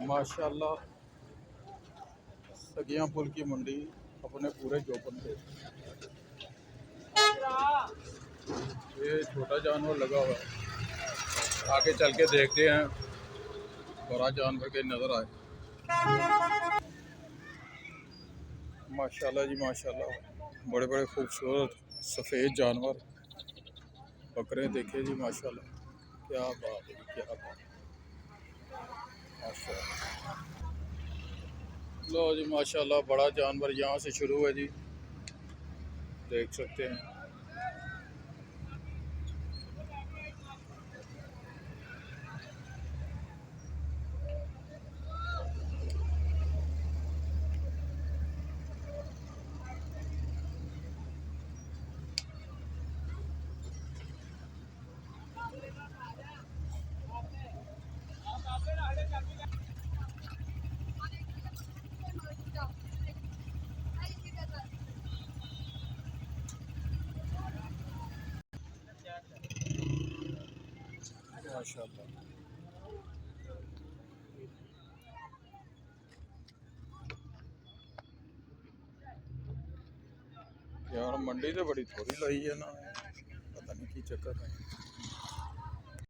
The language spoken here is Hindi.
माशाल्लाह सगिया पुल की मंडी अपने पूरे जोपन पे। ये छोटा जानवर लगा हुआ है, आगे चल के देखते हैं बड़ा जानवर के नज़र आए। माशाल्लाह जी माशाल्लाह, बड़े बड़े खूबसूरत सफ़ेद जानवर बकरे देखे जी माशाल्लाह। क्या बात है, क्या बात है, माशाल्लाह। लो जी माशाल्लाह, बड़ा जानवर यहाँ से शुरू है जी, देख सकते हैं। माशाल्लाह यार, मंडी तो बड़ी थोड़ी लाई है ना, पता नहीं की चक्कर है।